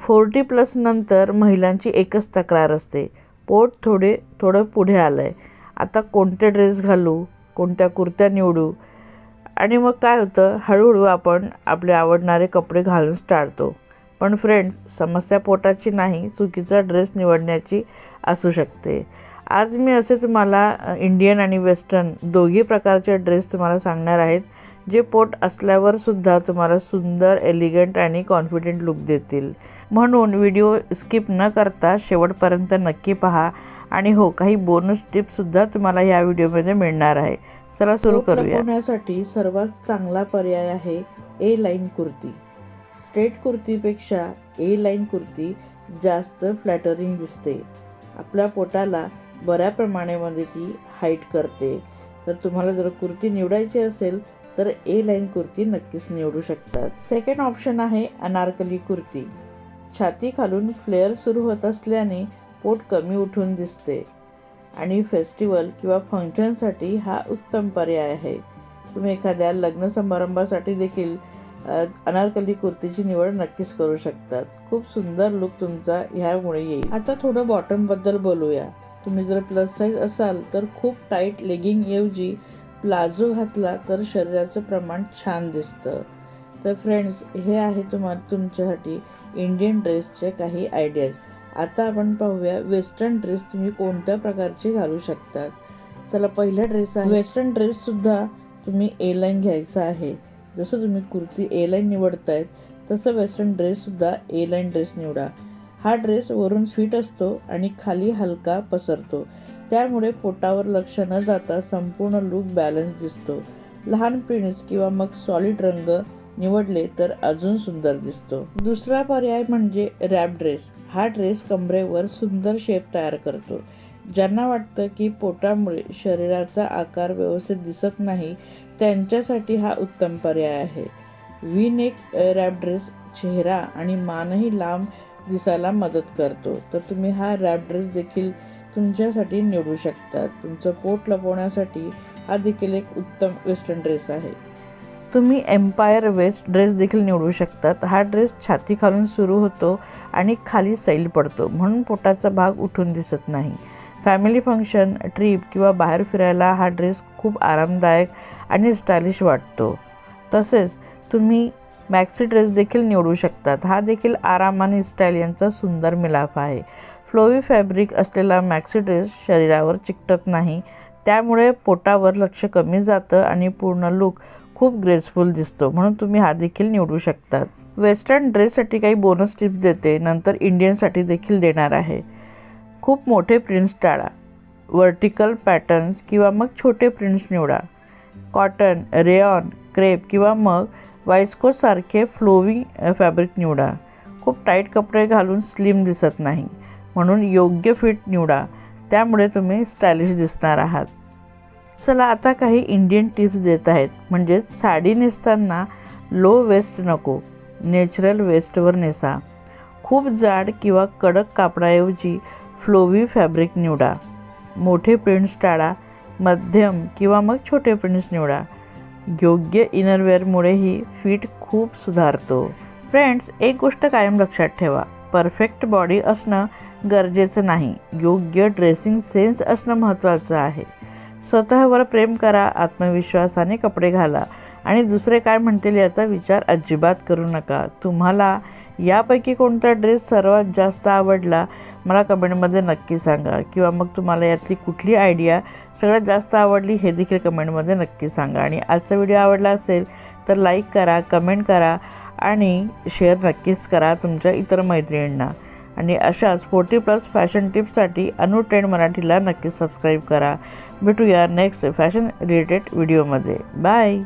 40+ नंतर महिलांची एकच तक्रार असते, पोट थोडं पुढे आलं आहे, आता कोणते ड्रेस घालू, कोणत्या कुर्त्या निवडू. आणि मग काय होतं, हळूहळू आपण आपले आवडणारे कपडे घालून टाळतो. पण फ्रेंड्स, समस्या पोटाची नाही, चुकीचा ड्रेस निवडण्याची असू शकते. आज मी असे तुम्हाला इंडियन आणि वेस्टर्न दोघी प्रकारचे ड्रेस तुम्हाला सांगणार आहेत, जे पोट असल्यावर सुद्धा तुम्हाला सुंदर, एलिगंट आणि कॉन्फिडंट लुक देतील. म्हणून व्हिडिओ स्किप न करता शेवटपर्यंत नक्की पहा. आणि हो, काही बोनस टिप्ससुद्धा तुम्हाला या व्हिडिओमध्ये मिळणार आहे. चला सुरू करूया. लपवण्यासाठी सर्वात चांगला पर्याय आहे ए लाईन कुर्ती. स्ट्रेट कुर्तीपेक्षा ए लाईन कुर्ती जास्त फ्लॅटरिंग दिसते. आपल्या पोटाला बऱ्या प्रमाणामध्ये ती हाईट करते. तर तुम्हाला जर कुर्ती निवडायची असेल तर ए लाईन कुर्ती नक्कीच निवडू शकतात. सेकंड ऑप्शन आहे अनारकली कुर्ती. छाती खालून फ्लेअर सुरू होत असल्याने पोट कमी उठून दिसते आणि फेस्टिवल किंवा फंक्शनसाठी हा उत्तम पर्याय आहे. तुम्ही एखाद्या लग्न समारंभासाठी देखील अनारकली कुर्तीची निवड नक्कीच करू शकतात. खूप सुंदर लुक तुमचा ह्यामुळे येईल. आता थोडं बॉटमबद्दल बोलूया. तुम्ही जर प्लस साईज असाल तर खूप टाईट लेगिंगऐवजी प्लाझो घातला तर शरीराचं प्रमाण छान दिसतं. तर फ्रेंड्स, हे आहे तुमच्यासाठी इंडियन ड्रेसचे काही आयडियाज. आता आपण पाहूया वेस्टर्न ड्रेस तुम्ही कोणत्या प्रकारचे घालू शकतात. चला, पहिला ड्रेस आहे वेस्टर्न ड्रेससुद्धा तुम्ही ए लाईन घ्यायचा आहे. जसं तुम्ही कुर्ती ए लाईन निवडतायत तसं वेस्टर्न ड्रेससुद्धा ए लाईन ड्रेस निवडा. हा ड्रेस वरून फिट असतो आणि खाली हलका पसरतो, त्यामुळे पोटावर लक्ष न जाता संपूर्ण लुक बॅलन्स दिसतो. लहान प्रिंट्स किंवा मग सॉलिड रंग निवडले तर अजून सुंदर दिसतो. दुसरा पर्याय म्हणजे रॅप ड्रेस. हा ड्रेस कमरेवर सुंदर शेप तयार करतो. ज्यांना वाटतं की पोटामुळे शरीराचा आकार व्यवस्थित दिसत नाही, त्यांच्यासाठी हा उत्तम पर्याय आहे. व्ही नेक रॅप ड्रेस चेहरा आणि मानही लांब दिसायला मदत करतो. तर तुम्ही हा रॅप ड्रेस देखील तुमच्यासाठी निवडू शकता. तुमचं पोट लपवण्यासाठी हा देखील एक उत्तम वेस्टर्न ड्रेस आहे. तुम्ही एम्पायर वेस्ट ड्रेस देखील निवडू शकतात. हा ड्रेस छाती खालून सुरू होतो आणि खाली सैल पडतो, म्हणून पोटाचा भाग उठून दिसत नाही. फॅमिली फंक्शन, ट्रिप किंवा बाहेर फिरायला हा ड्रेस खूप आरामदायक आणि स्टायलिश वाटतो. तसेच तुम्ही मॅक्सी ड्रेस देखील निवडू शकतात. हा देखील आराम आणि स्टाईल यांचा सुंदर मिलाफ आहे. फ्लोवी फॅब्रिक असलेला मॅक्सी ड्रेस शरीरावर चिकटत नाही, त्यामुळे पोटावर लक्ष कमी जातं आणि पूर्ण लुक खूप ग्रेसफुल दिसतो, म्हणून तुम्ही हा देखील निवडू शकतात. वेस्टर्न ड्रेससाठी काही बोनस टिप्स देते, नंतर इंडियनसाठी देखील देणार आहे. खूप मोठे प्रिंट्स टाळा. व्हर्टिकल पॅटर्न्स किंवा मग छोटे प्रिंट्स निवडा. कॉटन, रेयॉन, क्रेप किंवा मग वाइस्कोसारखे फ्लोवी फॅब्रिक निवडा. खूप टाईट कपडे घालून स्लिम दिसत नाही, म्हणून योग्य फिट निवडा, त्यामुळे तुम्ही स्टायलिश दिसणार आहात. चला, आता काही इंडियन टिप्स देत आहेत. म्हणजे साडी नेसताना लो वेस्ट नको, नॅचरल वेस्टवर नेसा. खूप जाड किंवा कडक कापडाऐवजी फ्लोवी फॅब्रिक निवडा. मोठे प्रिंट्स टाळा. मध्यम किंवा मग छोटे प्रिंट्स निवडा. योग्य इनरवेअरमुळेही फिट खूप सुधारतो. फ्रेंड्स, एक गोष्ट कायम लक्षात ठेवा, परफेक्ट बॉडी असणं गरजेचं नाही, योग्य ड्रेसिंग सेन्स असणं महत्त्वाचं आहे. स्वतःवर प्रेम करा, आत्मविश्वासाने कपडे घाला आणि दुसरे काय म्हणतील याचा विचार अजिबात करू नका. तुम्हाला यापैकी कोणता ड्रेस सर्वात जास्त आवडला मला कमेंटमध्ये नक्की सांगा, किंवा मग तुम्हाला यातली कुठली आयडिया सगळ्यात जास्त आवडली हे देखील कमेंटमध्ये नक्की सांगा. आणि आजचा व्हिडिओ आवडला असेल तर लाईक करा, कमेंट करा आणि शेअर नक्कीच करा तुमच्या इतर मैत्रिणींना. आणि अशाच 40+ फॅशन टिप्ससाठी अनु ट्रेंड मराठीला नक्की सबस्क्राईब करा. भेटूया नेक्स्ट फॅशन रिलेटेड व्हिडिओमध्ये. बाय.